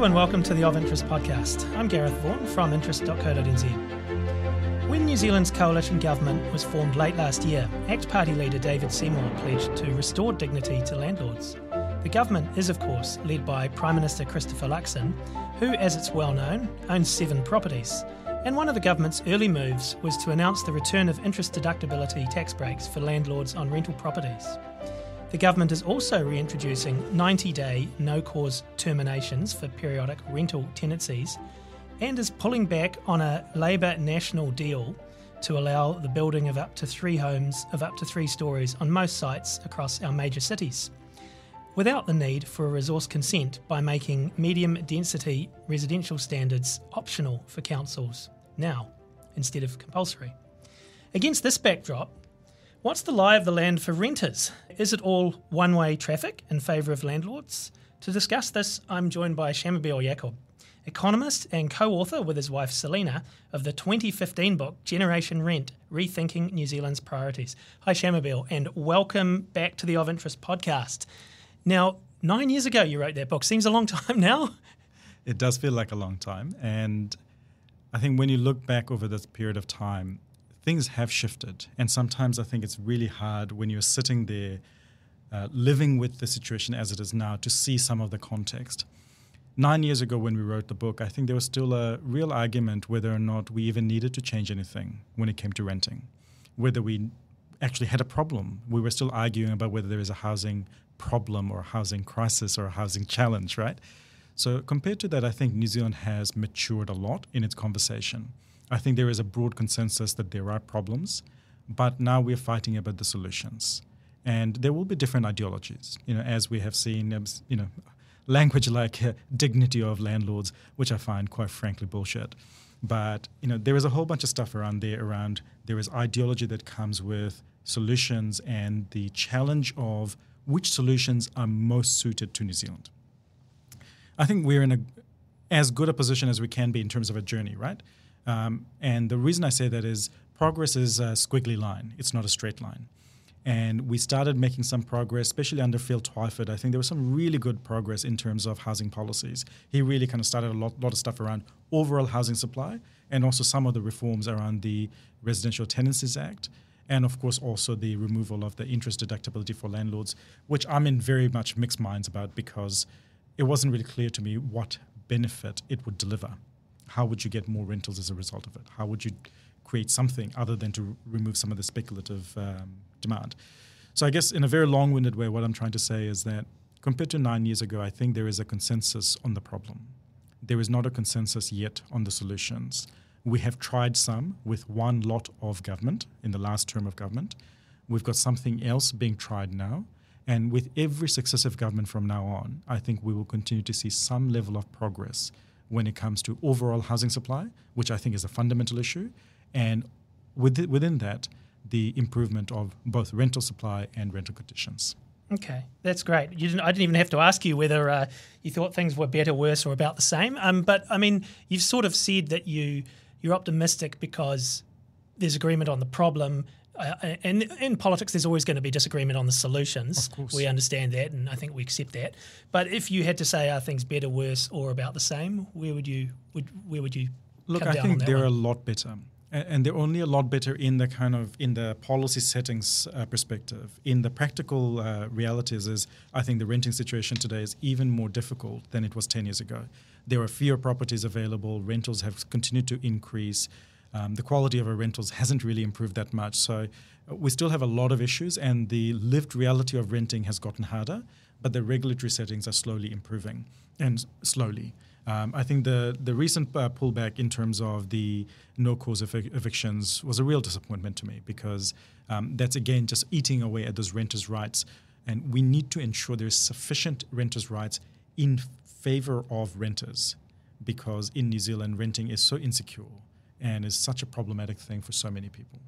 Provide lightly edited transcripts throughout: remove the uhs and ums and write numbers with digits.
Hello and welcome to the Of Interest podcast. I'm Gareth Vaughan from interest.co.nz. When New Zealand's coalition government was formed late last year, ACT Party leader David Seymour pledged to restore dignity to landlords. The government is, of course, led by Prime Minister Christopher Luxon, who, as it's well known, owns 7 properties. And one of the government's early moves was to announce the return of interest deductibility tax breaks for landlords on rental properties. The government is also reintroducing 90-day no-cause terminations for periodic rental tenancies and is pulling back on a Labour national deal to allow the building of up to 3 homes of up to 3 storeys on most sites across our major cities, without the need for a resource consent by making medium-density residential standards optional for councils now, instead of compulsory. Against this backdrop, what's the lie of the land for renters? Is it all one-way traffic in favour of landlords? To discuss this, I'm joined by Shamubeel Eaqub, economist and co-author with his wife Selena of the 2015 book Generation Rent, Rethinking New Zealand's Priorities. Hi Shamubeel, and welcome back to the Of Interest podcast. Now, 9 years ago you wrote that book. Seems a long time now. It does feel like a long time, and I think when you look back over this period of time, things have shifted, and sometimes I think it's really hard when you're sitting there living with the situation as it is now to see some of the context. 9 years ago when we wrote the book, I think there was still a real argument whether or not we even needed to change anything when it came to renting, whether we actually had a problem. We were still arguing about whether there is a housing problem or a housing crisis or a housing challenge, right? So compared to that, I think New Zealand has matured a lot in its conversation. I think there is a broad consensus that there are problems, but now we're fighting about the solutions. And there will be different ideologies, as we have seen, language like dignity of landlords, which I find quite frankly bullshit. But, there is a whole bunch of stuff around there is ideology that comes with solutions and the challenge of which solutions are most suited to New Zealand. I think we're in as good a position as we can be in terms of a journey, right? And the reason I say that is progress is a squiggly line. It's not a straight line. And we started making some progress, especially under Phil Twyford. I think there was some really good progress in terms of housing policies. He really kind of started a lot of stuff around overall housing supply and also some of the reforms around the Residential Tenancies Act and, of course, also the removal of the interest deductibility for landlords, which I'm in very much mixed minds about because it wasn't really clear to me what benefit it would deliver. How would you get more rentals as a result of it? How would you create something other than to remove some of the speculative demand? So I guess in a very long-winded way, what I'm trying to say is that compared to 9 years ago, I think there is a consensus on the problem. There is not a consensus yet on the solutions. We have tried some with one lot of government in the last term of government. We've got something else being tried now. And with every successive government from now on, I think we will continue to see some level of progress when it comes to overall housing supply, which I think is a fundamental issue, and within that, the improvement of both rental supply and rental conditions. Okay, that's great. I didn't even have to ask you whether you thought things were better, worse, or about the same. But I mean, you've sort of said that you're optimistic because there's agreement on the problem. And in politics, there's always going to be disagreement on the solutions. Of course. We understand that, and I think we accept that. But if you had to say, are things better, worse, or about the same, where would you Look, come I down think on that they're one? a lot better. And they're only a lot better in the policy settings perspective. In the practical realities is, I think the renting situation today is even more difficult than it was 10 years ago. There are fewer properties available. Rentals have continued to increase. The quality of our rentals hasn't really improved that much. So we still have a lot of issues, and the lived reality of renting has gotten harder, but the regulatory settings are slowly improving, and slowly. I think the recent pullback in terms of the no-cause evictions was a real disappointment to me because that's, again, just eating away at those renters' rights. And we need to ensure there's sufficient renters' rights in favor of renters because in New Zealand, renting is so insecure and is such a problematic thing for so many people.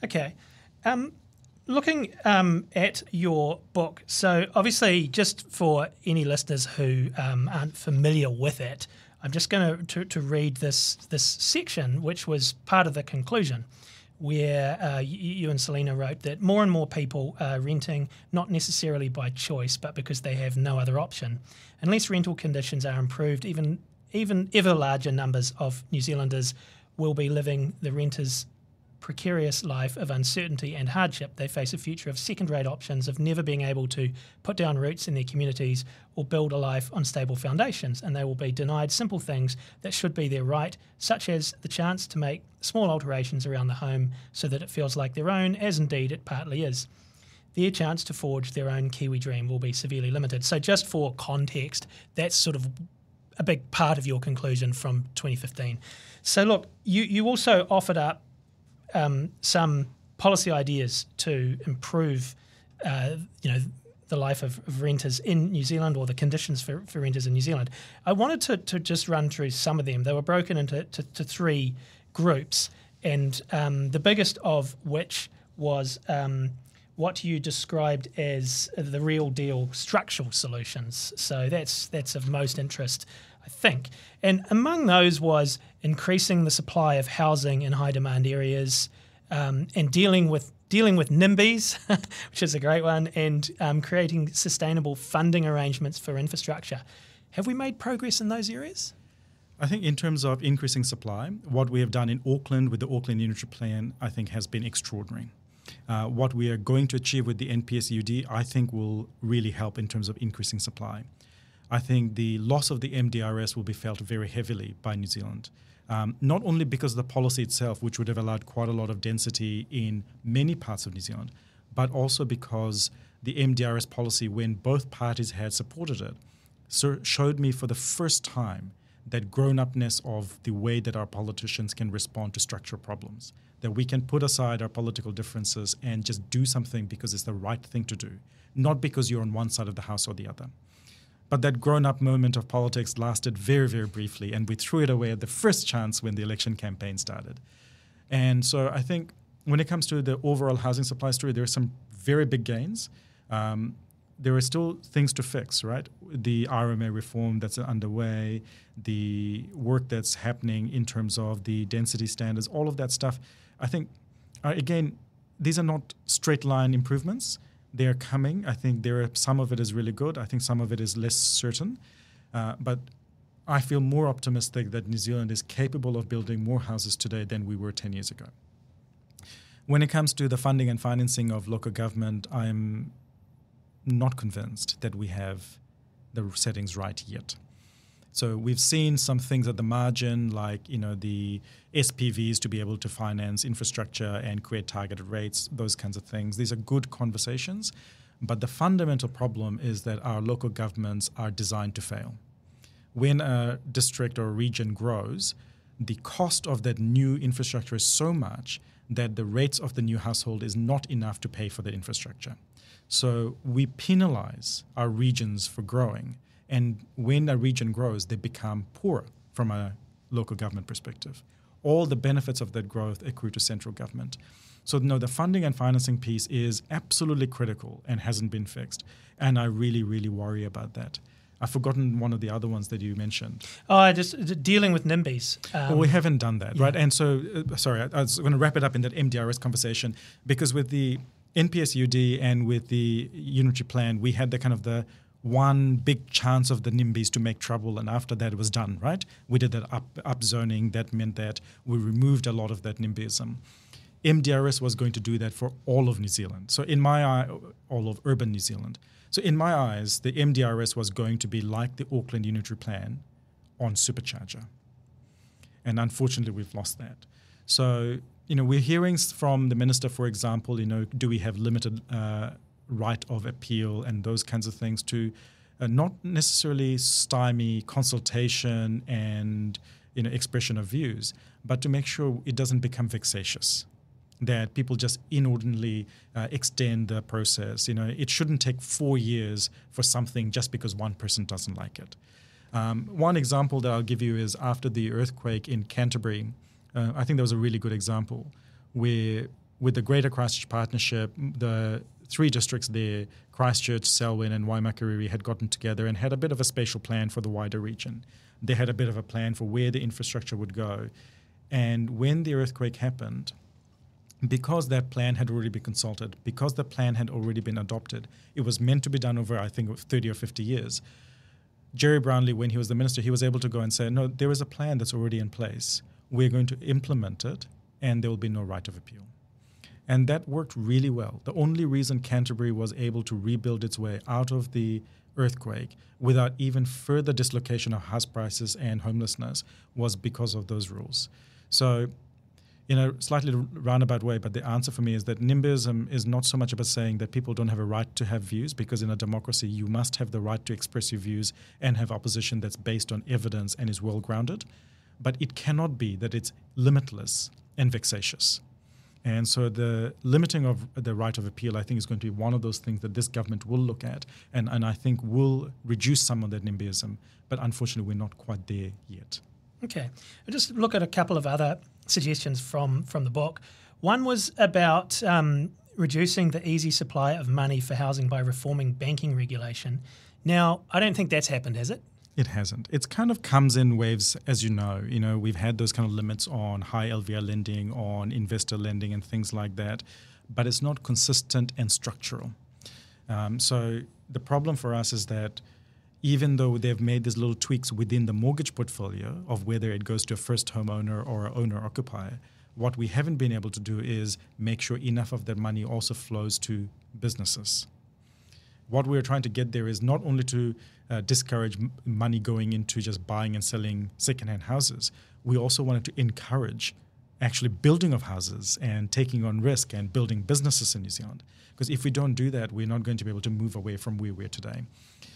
Okay. Looking at your book, so obviously just for any listeners who aren't familiar with it, I'm just going to read this section, which was part of the conclusion, where you and Selena wrote that more and more people are renting, not necessarily by choice, but because they have no other option. Unless rental conditions are improved, even ever larger numbers of New Zealanders will be living the renters' precarious life of uncertainty and hardship. They face a future of second-rate options, of never being able to put down roots in their communities or build a life on stable foundations, and they will be denied simple things that should be their right, such as the chance to make small alterations around the home so that it feels like their own, as indeed it partly is. Their chance to forge their own Kiwi dream will be severely limited. So just for context, that's sort of a big part of your conclusion from 2015. So look, you also offered up some policy ideas to improve, the life of renters in New Zealand, or the conditions for renters in New Zealand. I wanted to just run through some of them. They were broken into three groups, and the biggest of which was what you described as the real deal structural solutions. So that's of most interest, I think. And among those was increasing the supply of housing in high demand areas, and dealing with NIMBYs, which is a great one, and creating sustainable funding arrangements for infrastructure. Have we made progress in those areas? I think in terms of increasing supply, what we have done in Auckland with the Auckland Unitary Plan, I think has been extraordinary. What we are going to achieve with the NPSUD, I think will really help in terms of increasing supply. I think the loss of the MDRS will be felt very heavily by New Zealand. Not only because of the policy itself, which would have allowed quite a lot of density in many parts of New Zealand, but also because the MDRS policy, when both parties had supported it, showed me for the first time that grown-upness of the way that our politicians can respond to structural problems, that we can put aside our political differences and just do something because it's the right thing to do, not because you're on one side of the house or the other. But that grown-up moment of politics lasted very, very briefly, and we threw it away at the first chance when the election campaign started. And so I think when it comes to the overall housing supply story, there are some very big gains. There are still things to fix, right? The RMA reform that's underway, the work that's happening in terms of the density standards, all of that stuff. I think, again, these are not straight line improvements. They're coming. I think some of it is really good. I think some of it is less certain. But I feel more optimistic that New Zealand is capable of building more houses today than we were 10 years ago. When it comes to the funding and financing of local government, I'm not convinced that we have the settings right yet. So we've seen some things at the margin, like the SPVs to be able to finance infrastructure and create targeted rates, those kinds of things. These are good conversations, but the fundamental problem is that our local governments are designed to fail. When a district or a region grows, the cost of that new infrastructure is so much that the rates of the new household is not enough to pay for the infrastructure. So we penalize our regions for growing. And when a region grows, they become poorer from a local government perspective. All the benefits of that growth accrue to central government. So no, the funding and financing piece is absolutely critical and hasn't been fixed. And I really, really worry about that. I've forgotten one of the other ones that you mentioned. Just dealing with NIMBYs. Well, we haven't done that, right? And so, I was going to wrap it up in that MDRS conversation, because with the NPSUD and with the Unitary Plan, we had the one big chance of the NIMBYs to make trouble, and after that it was done, right? We did that up zoning. That meant that we removed a lot of that NIMBYism. MDRS was going to do that for all of New Zealand. So in my eye, all of urban New Zealand. So in my eyes, the MDRS was going to be like the Auckland Unitary Plan on supercharger. And unfortunately, we've lost that. So, we're hearing from the minister, for example, do we have limited right of appeal and those kinds of things to not necessarily stymie consultation and expression of views, but to make sure it doesn't become vexatious, that people just inordinately extend the process. It shouldn't take 4 years for something just because one person doesn't like it. One example that I'll give you is after the earthquake in Canterbury. I think that was a really good example where with the Greater Christchurch Partnership, the 3 districts there, Christchurch, Selwyn and Waimakariri, had gotten together and had a bit of a spatial plan for the wider region. They had a bit of a plan for where the infrastructure would go. And when the earthquake happened, because that plan had already been consulted, because the plan had already been adopted, it was meant to be done over, I think, 30 or 50 years. Jerry Brownlee, when he was the minister, he was able to go and say, no, there is a plan that's already in place. We're going to implement it, and there will be no right of appeal. And that worked really well. The only reason Canterbury was able to rebuild its way out of the earthquake without even further dislocation of house prices and homelessness was because of those rules. So, in a slightly roundabout way, but the answer for me is that NIMBYism is not so much about saying that people don't have a right to have views, because in a democracy you must have the right to express your views and have opposition that's based on evidence and is well-grounded. But it cannot be that it's limitless and vexatious. And so the limiting of the right of appeal, I think, is going to be one of those things that this government will look at and I think will reduce some of that NIMBYism. But unfortunately, we're not quite there yet. Okay. I'll just look at a couple of other suggestions from the book. One was about reducing the easy supply of money for housing by reforming banking regulation. Now, I don't think that's happened, has it? It hasn't. It kind of comes in waves, as you know. You know, we've had those kind of limits on high LVR lending, on investor lending and things like that, but it's not consistent and structural. So the problem for us is that even though they've made these little tweaks within the mortgage portfolio of whether it goes to a first homeowner or an owner-occupier, what we haven't been able to do is make sure enough of that money also flows to businesses. What we're trying to get there is not only to discourage money going into just buying and selling secondhand houses. We also wanted to encourage actually building of houses and taking on risk and building businesses in New Zealand. Because if we don't do that, we're not going to be able to move away from where we're today.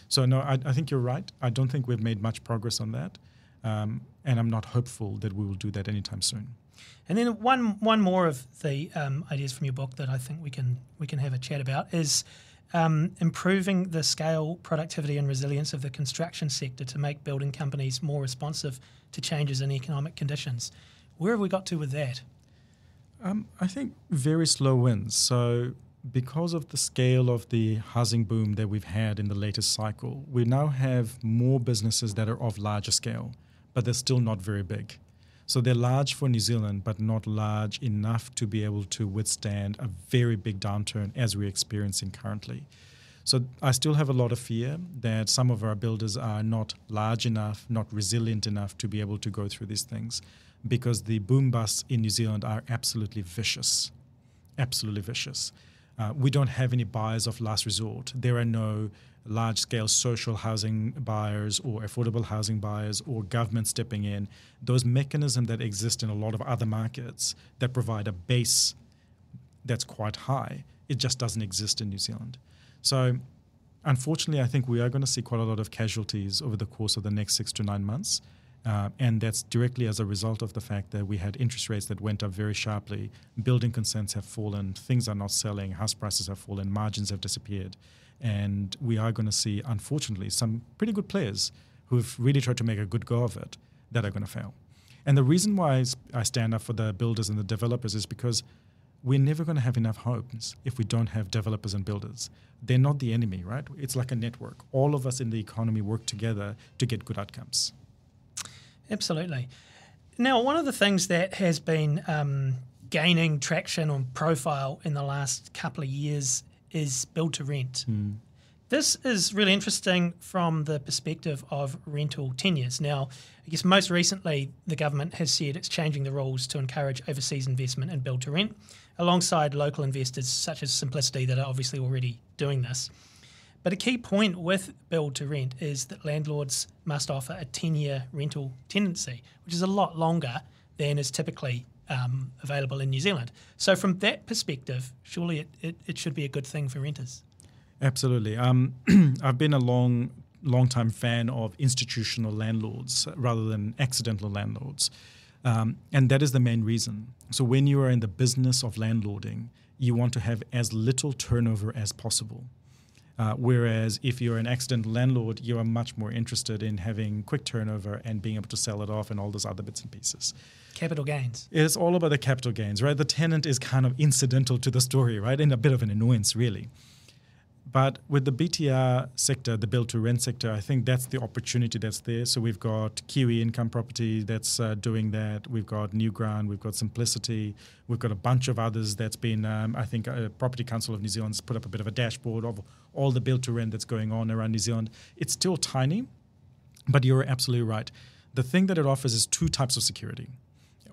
So no, I think you're right. I don't think we've made much progress on that. And I'm not hopeful that we will do that anytime soon. And then one more of the ideas from your book that I think we can have a chat about is improving the scale, productivity and resilience of the construction sector to make building companies more responsive to changes in economic conditions. Where have we got to with that? I think very slow wins. So because of the scale of the housing boom that we've had in the latest cycle, we now have more businesses that are of larger scale, but they're still not very big. So they're large for New Zealand, but not large enough to be able to withstand a very big downturn as we're experiencing currently. So I still have a lot of fear that some of our builders are not large enough, not resilient enough to be able to go through these things, because the boom busts in New Zealand are absolutely vicious, absolutely vicious. We don't have any buyers of last resort. There are no large-scale social housing buyers or affordable housing buyers or government stepping in. Those mechanisms that exist in a lot of other markets that provide a base that's quite high, it just doesn't exist in New Zealand. So unfortunately, I think we are going to see quite a lot of casualties over the course of the next 6 to 9 months. And that's directly as a result of the fact that we had interest rates that went up very sharply, building consents have fallen, things are not selling, house prices have fallen, margins have disappeared. And we are going to see, unfortunately, some pretty good players who've really tried to make a good go of it that are going to fail. And the reason why I stand up for the builders and the developers is because we're never going to have enough homes if we don't have developers and builders. They're not the enemy, right? It's like a network. All of us in the economy work together to get good outcomes. Absolutely. Now, one of the things that has been gaining traction on profile in the last couple of years is build to rent. This is really interesting from the perspective of rental tenures. Now, I guess most recently the government has said it's changing the rules to encourage overseas investment in build to rent, alongside local investors such as Simplicity that are obviously already doing this. But a key point with build to rent is that landlords must offer a 10-year rental tenancy, which is a lot longer than is typically available in New Zealand. So from that perspective, surely it should be a good thing for renters. Absolutely. I've been a long-time fan of institutional landlords rather than accidental landlords. And that is the main reason. So when you are in the business of landlording, you want to have as little turnover as possible. Whereas if you're an accidental landlord, you are much more interested in having quick turnover and being able to sell it off and all those other bits and pieces. Capital gains. It's all about the capital gains, right? The tenant is kind of incidental to the story, right? And a bit of an annoyance, really. But with the BTR sector, the build-to-rent sector, I think that's the opportunity that's there. So we've got Kiwi Income Property that's doing that. We've got Newground. We've got Simplicity. We've got a bunch of others that's been, I think, Property Council of New Zealand has put up a bit of a dashboard of all the build-to-rent that's going on around New Zealand. It's still tiny, but you're absolutely right. The thing that it offers is two types of security.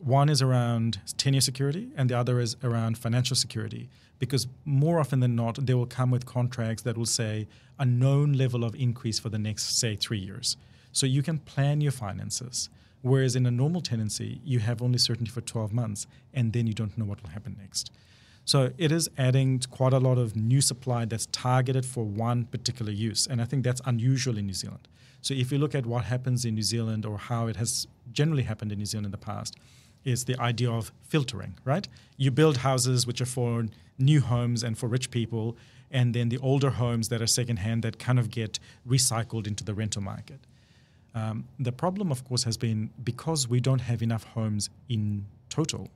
One is around tenure security, and the other is around financial security. Because more often than not, they will come with contracts that will say a known level of increase for the next, say, 3 years. So you can plan your finances. Whereas in a normal tenancy, you have only certainty for 12 months, and then you don't know what will happen next. So it is adding quite a lot of new supply that's targeted for one particular use. And I think that's unusual in New Zealand. So if you look at what happens in New Zealand or how it has generally happened in New Zealand in the past, is the idea of filtering, right? You build houses which are for new homes and for rich people, and then the older homes that are secondhand that kind of get recycled into the rental market. The problem, of course, has been because we don't have enough homes in total,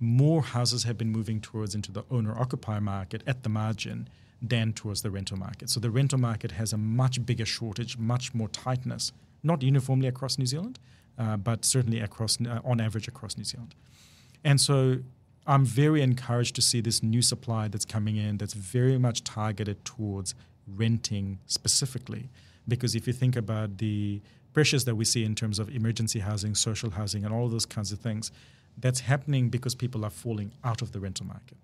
more houses have been moving towards into the owner-occupier market at the margin than towards the rental market. So the rental market has a much bigger shortage, much more tightness, not uniformly across New Zealand, but certainly across, on average across New Zealand. And so I'm very encouraged to see this new supply that's coming in that's very much targeted towards renting specifically. Because if you think about the pressures that we see in terms of emergency housing, social housing, and all of those kinds of things, that's happening because people are falling out of the rental market,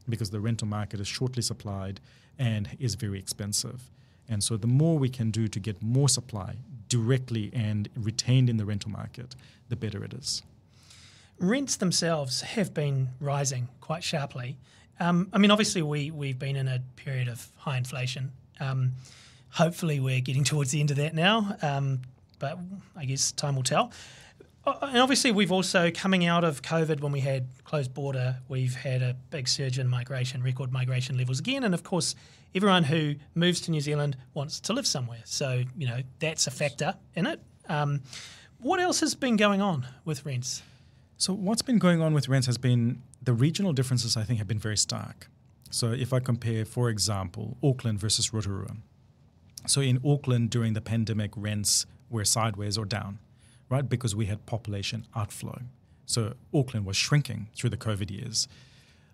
because the rental market is shortly supplied and is very expensive. And so the more we can do to get more supply directly and retained in the rental market, the better it is. Rents themselves have been rising quite sharply. I mean, obviously we've been in a period of high inflation. Hopefully we're getting towards the end of that now, but I guess time will tell. And obviously we've also, coming out of COVID when we had closed border, we've had a big surge in migration, record migration levels again. And of course, everyone who moves to New Zealand wants to live somewhere. So, you know, that's a factor in it. What else has been going on with rents? So what's been going on with rents has been the regional differences, I think, have been very stark. So if I compare, for example, Auckland versus Rotorua. So in Auckland during the pandemic, rents were sideways or down, right? Because we had population outflow. So Auckland was shrinking through the COVID years.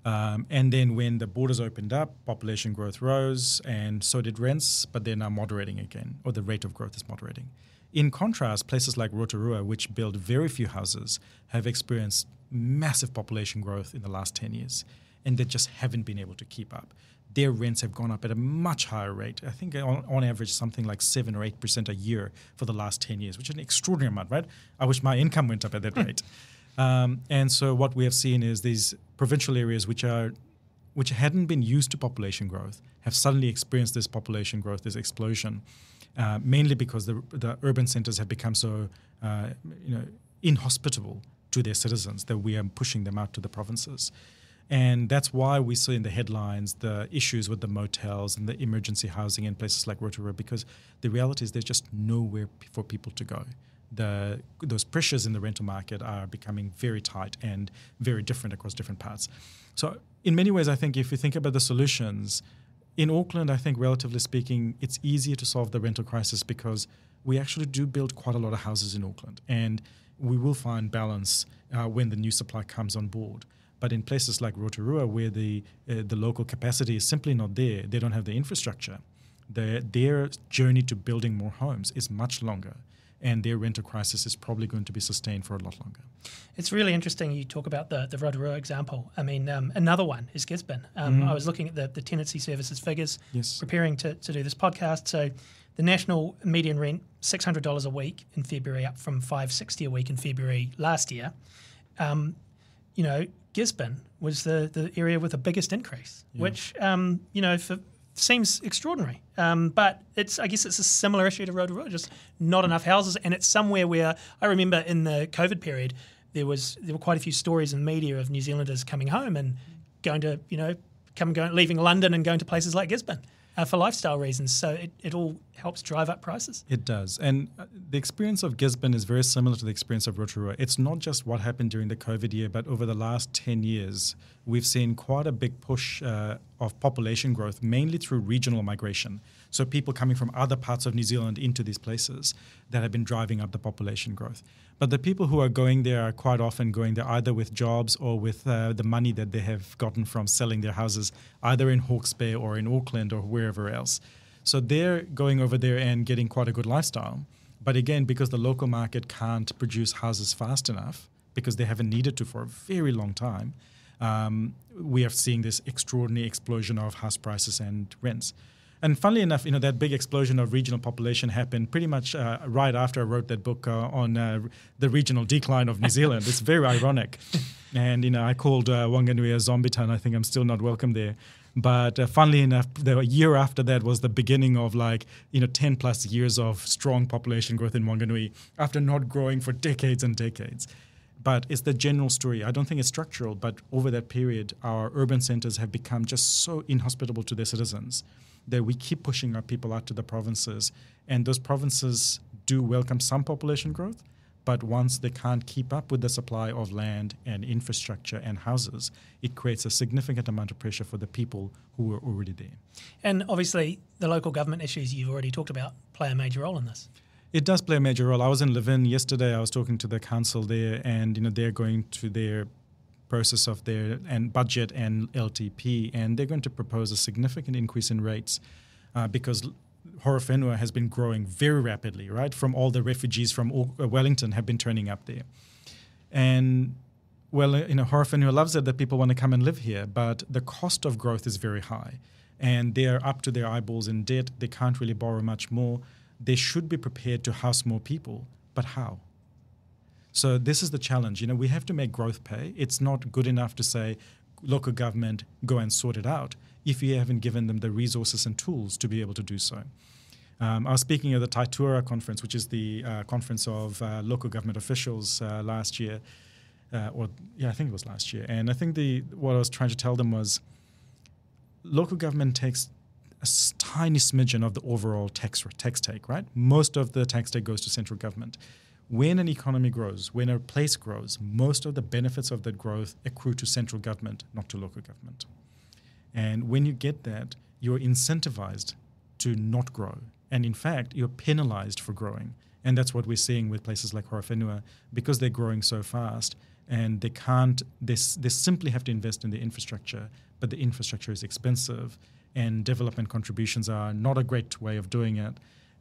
And then when the borders opened up, population growth rose and so did rents, but they're now moderating again, or the rate of growth is moderating. In contrast, places like Rotorua, which build very few houses, have experienced massive population growth in the last 10 years, and they just haven't been able to keep up. Their rents have gone up at a much higher rate. I think on average something like 7 or 8% a year for the last 10 years, which is an extraordinary amount, right? I wish my income went up at that rate. And so what we have seen is these provincial areas which hadn't been used to population growth have suddenly experienced this population growth, this explosion, mainly because the urban centres have become so inhospitable to their citizens that we are pushing them out to the provinces. And that's why we see in the headlines the issues with the motels and the emergency housing in places like Rotorua, because the reality is there's just nowhere for people to go. Those pressures in the rental market are becoming very tight and very different across different parts. So in many ways, I think if you think about the solutions, in Auckland, I think relatively speaking, it's easier to solve the rental crisis because we actually do build quite a lot of houses in Auckland, and we will find balance when the new supply comes on board. But in places like Rotorua, where the local capacity is simply not there, they don't have the infrastructure, their journey to building more homes is much longer, and their rental crisis is probably going to be sustained for a lot longer. It's really interesting you talk about the Rotorua example. I mean, another one is Gisborne. I was looking at the tenancy services figures, preparing to do this podcast. So the national median rent, $600 a week in February, up from $560 a week in February last year. Gisborne was the area with the biggest increase, which, seems extraordinary. But I guess it's a similar issue to Rotorua, just not enough houses. And it's somewhere where I remember in the COVID period, there were quite a few stories in the media of New Zealanders coming home and going to, leaving London and going to places like Gisborne for lifestyle reasons. So it all helps drive up prices. It does. And the experience of Gisborne is very similar to the experience of Rotorua. It's not just what happened during the COVID year, but over the last 10 years, we've seen quite a big push of population growth, mainly through regional migration. So people coming from other parts of New Zealand into these places that have been driving up the population growth. But the people who are going there are quite often going there either with jobs or with the money that they have gotten from selling their houses, either in Hawke's Bay or in Auckland or wherever else. So they're going over there and getting quite a good lifestyle. But again, because the local market can't produce houses fast enough, because they haven't needed to for a very long time, we are seeing this extraordinary explosion of house prices and rents. And funnily enough, that big explosion of regional population happened pretty much right after I wrote that book on the regional decline of New Zealand. It's very ironic. And, I called Wanganui a zombie town. I think I'm still not welcome there. But funnily enough, the year after that was the beginning of 10 plus years of strong population growth in Wanganui after not growing for decades and decades. But it's the general story. I don't think it's structural, but over that period, our urban centers have become just so inhospitable to their citizens that we keep pushing our people out to the provinces. And those provinces do welcome some population growth, but once they can't keep up with the supply of land and infrastructure and houses, it creates a significant amount of pressure for the people who are already there. And obviously, the local government issues you've already talked about play a major role in this. It does play a major role. I was in Levin yesterday. I was talking to the council there, and they're going to their process of their budget and LTP, and they're going to propose a significant increase in rates because Horowhenua has been growing very rapidly, right? From all the refugees from Wellington have been turning up there, and Horowhenua loves it that people want to come and live here, but the cost of growth is very high, and they're up to their eyeballs in debt. They can't really borrow much more. They should be prepared to house more people, but how? So this is the challenge. We have to make growth pay. It's not good enough to say, local government, go and sort it out, if you haven't given them the resources and tools to be able to do so. I was speaking at the Taitura conference, which is the conference of local government officials last year, I think it was last year. And I think what I was trying to tell them was local government takes a tiny smidgen of the overall tax take, right? Most of the tax take goes to central government. When an economy grows, when a place grows, most of the benefits of that growth accrue to central government, not to local government. And when you get that, you're incentivized to not grow. And in fact, you're penalized for growing. And that's what we're seeing with places like Horowhenua, because they're growing so fast and they simply have to invest in the infrastructure, but the infrastructure is expensive and development contributions are not a great way of doing it.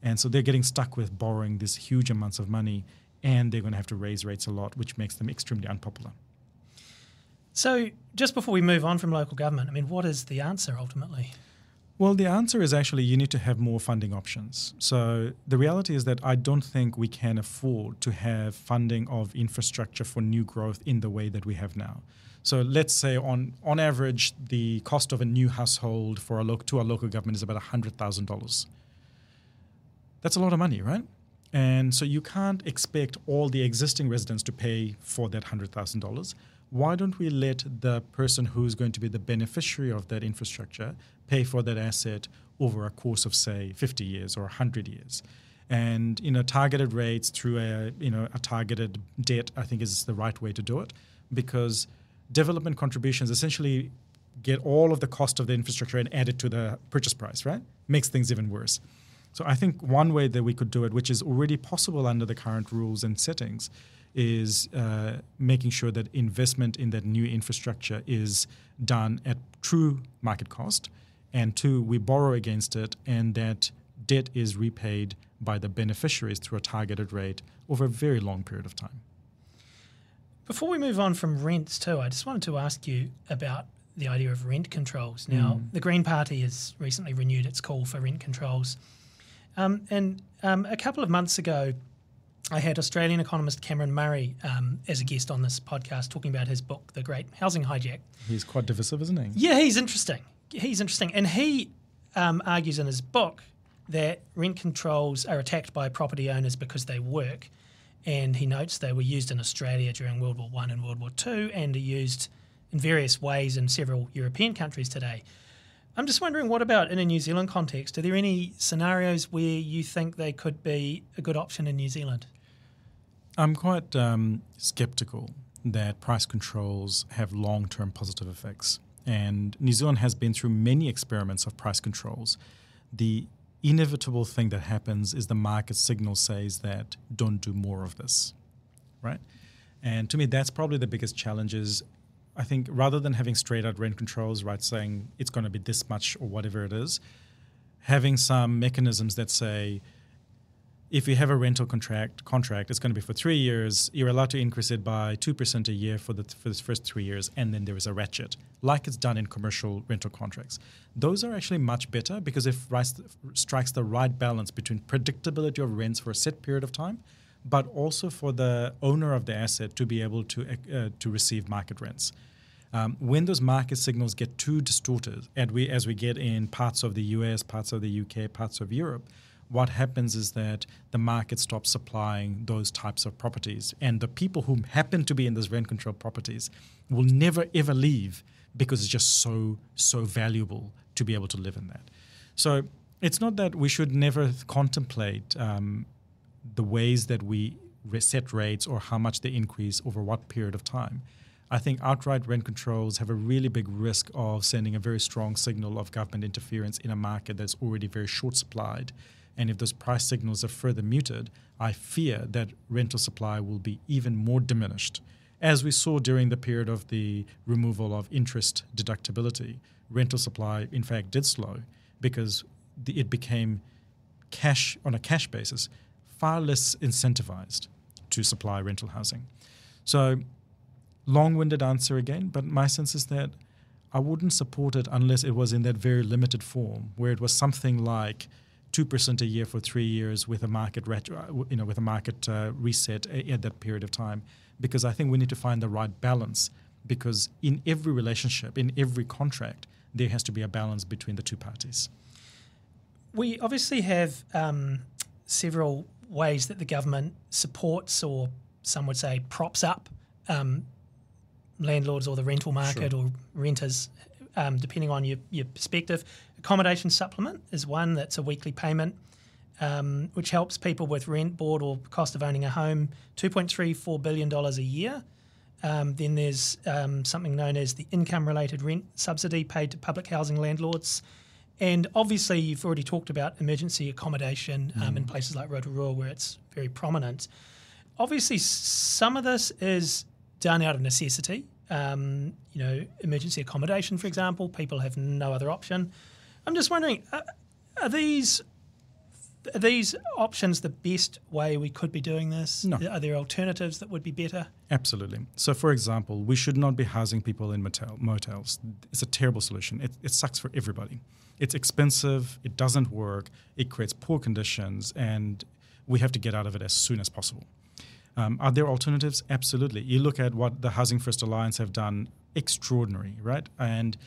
And so they're getting stuck with borrowing these huge amounts of money, and they're going to have to raise rates a lot, which makes them extremely unpopular. So just before we move on from local government, what is the answer ultimately? Well, the answer is actually you need to have more funding options. So the reality is that I don't think we can afford to have funding of infrastructure for new growth in the way that we have now. So let's say on average, the cost of a new household to our local government is about $100,000. That's a lot of money, right? And so you can't expect all the existing residents to pay for that $100,000. Why don't we let the person who's going to be the beneficiary of that infrastructure pay for that asset over a course of, say, 50 years or 100 years? And, targeted rates through a targeted debt, I think, is the right way to do it, because development contributions essentially get all of the cost of the infrastructure and add it to the purchase price, right? Makes things even worse. So I think one way that we could do it, which is already possible under the current rules and settings, is making sure that investment in that new infrastructure is done at true market cost, and two, we borrow against it, and that debt is repaid by the beneficiaries through a targeted rate over a very long period of time. Before we move on from rents too, I just wanted to ask you about the idea of rent controls. Now, the Green Party has recently renewed its call for rent controls. A couple of months ago, I had Australian economist Cameron Murray as a guest on this podcast talking about his book, The Great Housing Hijack. He's quite divisive, isn't he? Yeah, he's interesting. And he argues in his book that rent controls are attacked by property owners because they work. And he notes they were used in Australia during World War I and World War II and are used in various ways in several European countries today. I'm just wondering, what about in a New Zealand context? Are there any scenarios where you think they could be a good option in New Zealand? I'm quite sceptical that price controls have long-term positive effects. and New Zealand has been through many experiments of price controls, the inevitable thing that happens is the market signal says that don't do more of this, right? And to me, that's probably the biggest challenge is, I think, rather than having straight out rent controls, right, saying it's going to be this much or whatever it is, having some mechanisms that say, if you have a rental contract, it's going to be for 3 years. You're allowed to increase it by 2% a year for the first 3 years, and then there is a ratchet, like it's done in commercial rental contracts. Those are actually much better because it strikes the right balance between predictability of rents for a set period of time, but also for the owner of the asset to be able to receive market rents. When those market signals get too distorted, and as we get in parts of the US, parts of the UK, parts of Europe, what happens is that the market stops supplying those types of properties. And the people who happen to be in those rent control properties will never, ever leave because it's just so valuable to be able to live in that. So it's not that we should never contemplate the ways that we set rates or how much they increase over what period of time. I think outright rent controls have a really big risk of sending a very strong signal of government interference in a market that's already very short supplied. And if those price signals are further muted, I fear that rental supply will be even more diminished. As we saw during the period of the removal of interest deductibility, rental supply, in fact, did slow because it became on a cash basis, far less incentivized to supply rental housing. So, long-winded answer again, but my sense is that I wouldn't support it unless it was in that very limited form, where it was something like 2% a year for 3 years with a market reset at that period of time, because I think we need to find the right balance. Because in every relationship, in every contract, there has to be a balance between the two parties. We obviously have several ways that the government supports, or some would say props up, landlords or the rental market, sure, or renters, depending on your perspective. Accommodation supplement is one that's a weekly payment, which helps people with rent, board, or cost of owning a home, $2.34 billion a year. Then there's something known as the income-related rent subsidy paid to public housing landlords. And obviously, you've already talked about emergency accommodation in places like Rotorua, where it's very prominent. Obviously, some of this is done out of necessity. Emergency accommodation, for example, people have no other option. I'm just wondering, are these options the best way we could be doing this? No. Are there alternatives that would be better? Absolutely. So, for example, we should not be housing people in motels. It's a terrible solution. It sucks for everybody. It's expensive, it doesn't work, it creates poor conditions, and we have to get out of it as soon as possible. Are there alternatives? Absolutely. You look at what the Housing First Alliance have done, extraordinary, right? And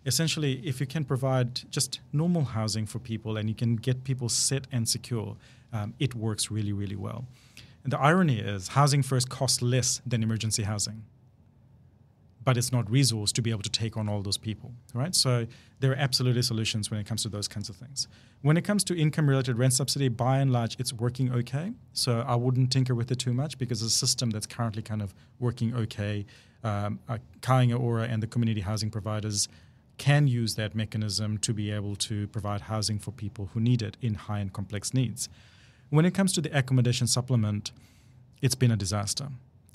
essentially, if you can provide just normal housing for people and you can get people set and secure, it works really, really well. And the irony is Housing First costs less than emergency housing, but it's not resourced to be able to take on all those people, right? So there are absolutely solutions when it comes to those kinds of things. When it comes to income-related rent subsidy, by and large, it's working okay. So I wouldn't tinker with it too much because it's a system that's currently kind of working okay. Kāinga Ora and the community housing providers can use that mechanism to be able to provide housing for people who need it in high and complex needs. When it comes to the accommodation supplement, it's been a disaster.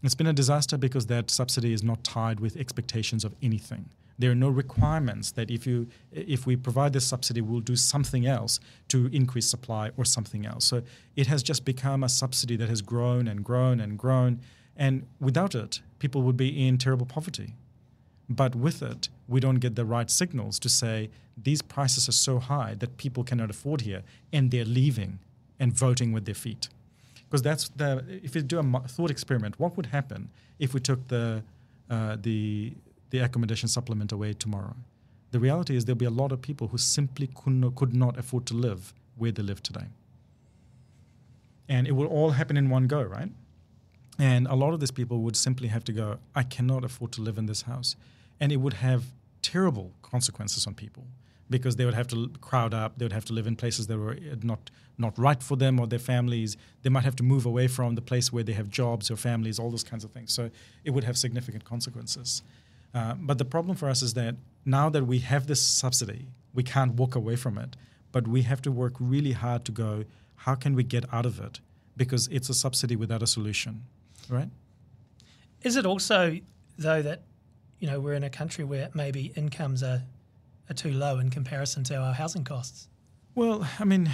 It's been a disaster because that subsidy is not tied with expectations of anything. There are no requirements that if we provide this subsidy, we'll do something else to increase supply or something else. So it has just become a subsidy that has grown and grown and grown. And without it, people would be in terrible poverty. But with it, we don't get the right signals to say these prices are so high that people cannot afford here, and they're leaving and voting with their feet. Because if you do a thought experiment, what would happen if we took the accommodation supplement away tomorrow? The reality is there'll be a lot of people who simply could not afford to live where they live today. And it will all happen in one go, right? And a lot of these people would simply have to go, I cannot afford to live in this house. And it would have terrible consequences on people because they would have to crowd up, they would have to live in places that were not right for them or their families. They might have to move away from the place where they have jobs or families, all those kinds of things. So it would have significant consequences. But the problem for us is that now that we have this subsidy, we can't walk away from it, but we have to work really hard to go, how can we get out of it? Because it's a subsidy without a solution, right? Is it also, though, that we're in a country where maybe incomes are too low in comparison to our housing costs? Well, I mean...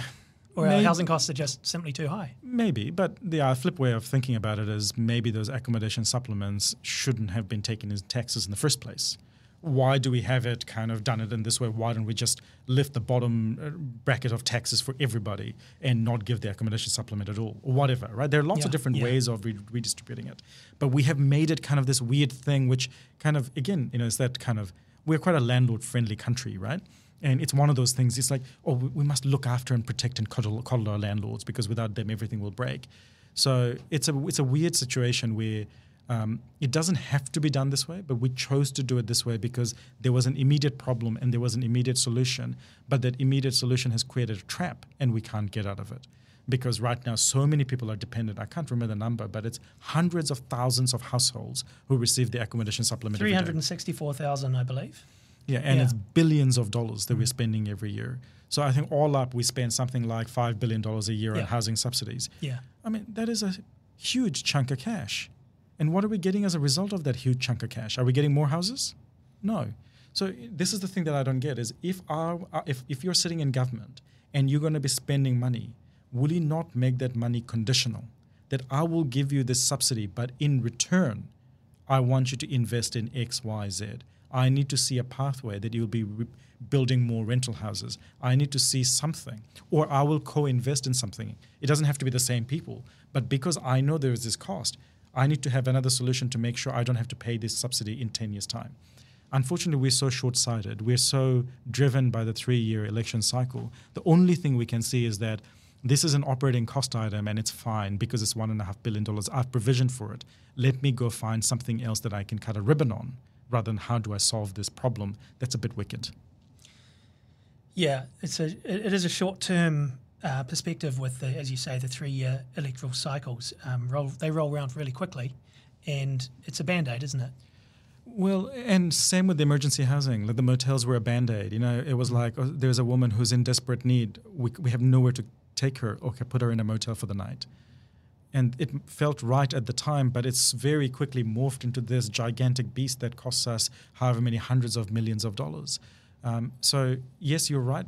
Or our housing costs are just simply too high? Maybe, but the flip way of thinking about it is maybe those accommodation supplements shouldn't have been taken as taxes in the first place. Why do we have it kind of done it in this way? Why don't we just lift the bottom bracket of taxes for everybody and not give the accommodation supplement at all, or whatever, right? There are lots of different ways of redistributing it. But we have made it kind of this weird thing, which kind of, again, is that kind of, we're quite a landlord-friendly country, right? And it's one of those things, it's like, we must look after and protect and coddle our landlords because without them, everything will break. So it's a weird situation where it doesn't have to be done this way, but we chose to do it this way because there was an immediate problem and there was an immediate solution. But that immediate solution has created a trap and we can't get out of it. Because right now, so many people are dependent. I can't remember the number, but it's hundreds of thousands of households who receive the accommodation supplement. 364,000, I believe. Yeah, and it's billions of dollars that we're spending every year. So I think all up, we spend something like $5 billion a year on housing subsidies. Yeah. I mean, that is a huge chunk of cash. And what are we getting as a result of that huge chunk of cash? Are we getting more houses? No. So this is the thing that I don't get is if you're sitting in government and you're going to be spending money, will you not make that money conditional? That I will give you this subsidy, but in return, I want you to invest in X, Y, Z. I need to see a pathway that you'll be building more rental houses. I need to see something, or I will co-invest in something. It doesn't have to be the same people, but because I know there is this cost, I need to have another solution to make sure I don't have to pay this subsidy in 10 years' time. Unfortunately, we're so short-sighted. We're so driven by the 3-year election cycle. The only thing we can see is that this is an operating cost item and it's fine because it's $1.5 billion. I've provisioned for it. Let me go find something else that I can cut a ribbon on rather than how do I solve this problem. That's a bit wicked. Yeah, it is a short-term perspective with, as you say, the 3-year electoral cycles. They roll around really quickly and it's a Band-Aid, isn't it? Well, and same with the emergency housing. Like the motels were a Band-Aid. It was like, there's a woman who's in desperate need. We have nowhere to take her. Okay, put her in a motel for the night. And it felt right at the time, but it's very quickly morphed into this gigantic beast that costs us however many hundreds of millions of dollars. So yes, you're right.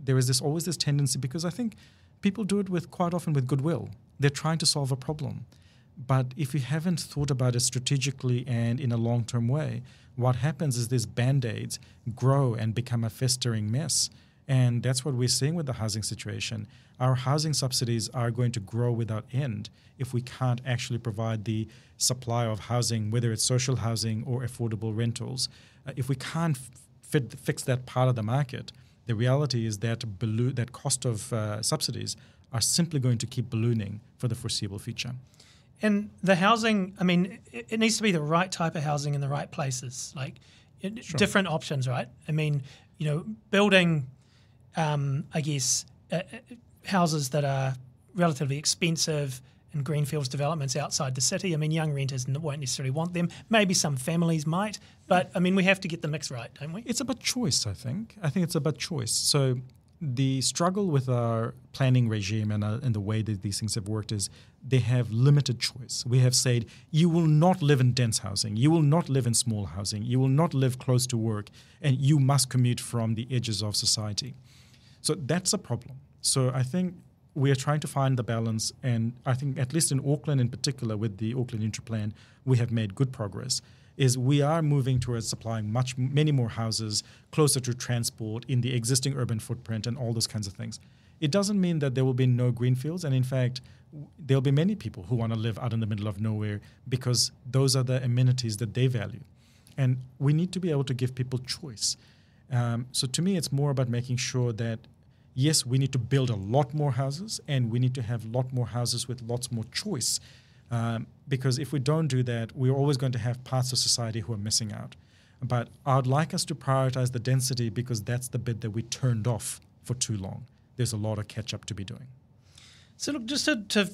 There is always this tendency, because I think people do it quite often with goodwill. They're trying to solve a problem. But if you haven't thought about it strategically and in a long-term way, what happens is these Band-Aids grow and become a festering mess. And that's what we're seeing with the housing situation. Our housing subsidies are going to grow without end if we can't actually provide the supply of housing, whether it's social housing or affordable rentals. If we can't fix that part of the market, the reality is that that cost of subsidies are simply going to keep ballooning for the foreseeable future. And the housing, I mean, it needs to be the right type of housing in the right places, like different options, right? I mean, building, I guess, houses that are relatively expensive in greenfields developments outside the city. I mean, young renters won't necessarily want them. Maybe some families might, but I mean, we have to get the mix right, don't we? It's about choice, I think. I think it's about choice. So the struggle with our planning regime and the way that these things have worked is they have limited choice. We have said, you will not live in dense housing, you will not live in small housing, you will not live close to work, and you must commute from the edges of society. So that's a problem. So I think we are trying to find the balance, and I think at least in Auckland in particular, with the Auckland Intra Plan, we have made good progress. Is we are moving towards supplying many more houses closer to transport in the existing urban footprint and all those kinds of things. It doesn't mean that there will be no greenfields, and in fact, there'll be many people who want to live out in the middle of nowhere because those are the amenities that they value. And we need to be able to give people choice. So to me, it's more about making sure that, yes, we need to build a lot more houses, and we need to have a lot more houses with lots more choice. Because if we don't do that, we're always going to have parts of society who are missing out. But I'd like us to prioritize the density because that's the bit that we turned off for too long. There's a lot of catch-up to be doing. So look, just to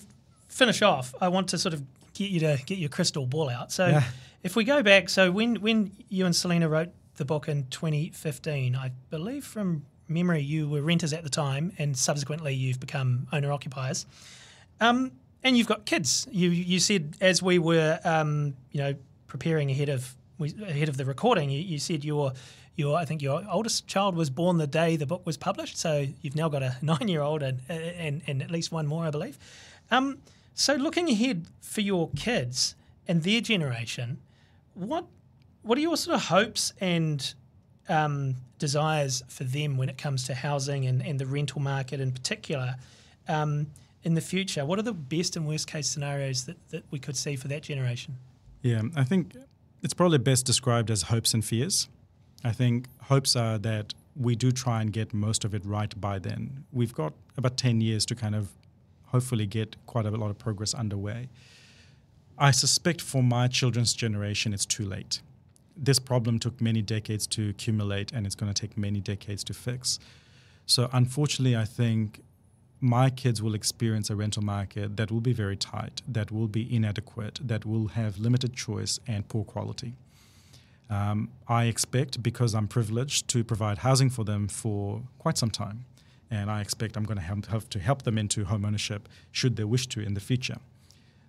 finish off, I want to sort of get you to get your crystal ball out. So If we go back, so when you and Selena wrote the book in 2015, I believe from memory you were renters at the time, and subsequently you've become owner-occupiers. And you've got kids. You said, as we were preparing ahead of the recording, you said I think your oldest child was born the day the book was published, so you've now got a 9-year-old and at least one more, I believe. So looking ahead for your kids and their generation, what are your sort of hopes and desires for them when it comes to housing and the rental market in particular in the future? What are the best and worst case scenarios that we could see for that generation? Yeah, I think it's probably best described as hopes and fears. I think hopes are that we do try and get most of it right by then. We've got about 10 years to kind of hopefully get quite a lot of progress underway. I suspect for my children's generation, it's too late. This problem took many decades to accumulate, and it's going to take many decades to fix. So unfortunately, I think my kids will experience a rental market that will be very tight, that will be inadequate, that will have limited choice and poor quality. I expect, because I'm privileged, to provide housing for them for quite some time. And I expect I'm going to have to help them into home ownership should they wish to in the future.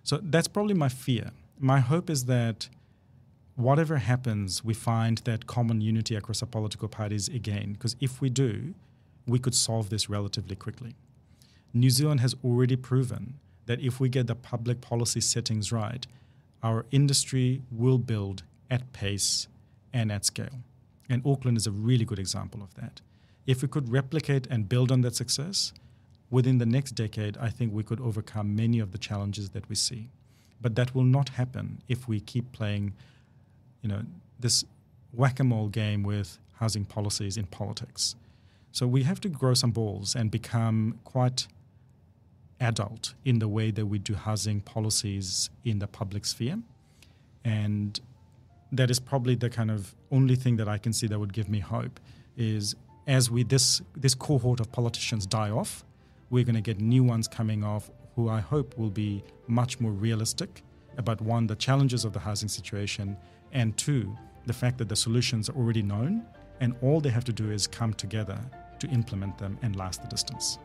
So that's probably my fear. My hope is that whatever happens, we find that common unity across our political parties again, because if we do, we could solve this relatively quickly. New Zealand has already proven that if we get the public policy settings right, our industry will build at pace and at scale. And Auckland is a really good example of that. If we could replicate and build on that success, within the next decade, I think we could overcome many of the challenges that we see. But that will not happen if we keep playing, this whack-a-mole game with housing policies in politics. So we have to grow some balls and become quite adult in the way that we do housing policies in the public sphere. And that is probably the kind of only thing that I can see that would give me hope is as this cohort of politicians die off, we're going to get new ones coming off who I hope will be much more realistic about, one, the challenges of the housing situation, and two, the fact that the solutions are already known and all they have to do is come together to implement them and last the distance.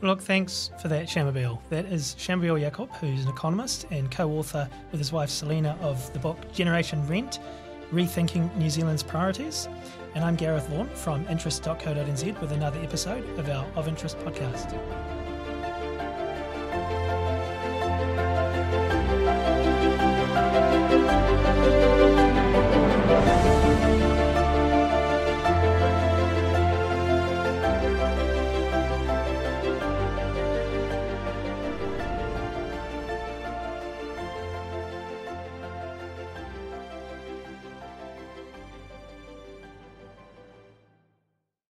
Look, thanks for that, Shamubeel. That is Shamubeel Eaqub, who's an economist and co-author with his wife Selena of the book Generation Rent, Rethinking New Zealand's Priorities. And I'm Gareth Vaughan from interest.co.nz with another episode of our Of Interest podcast.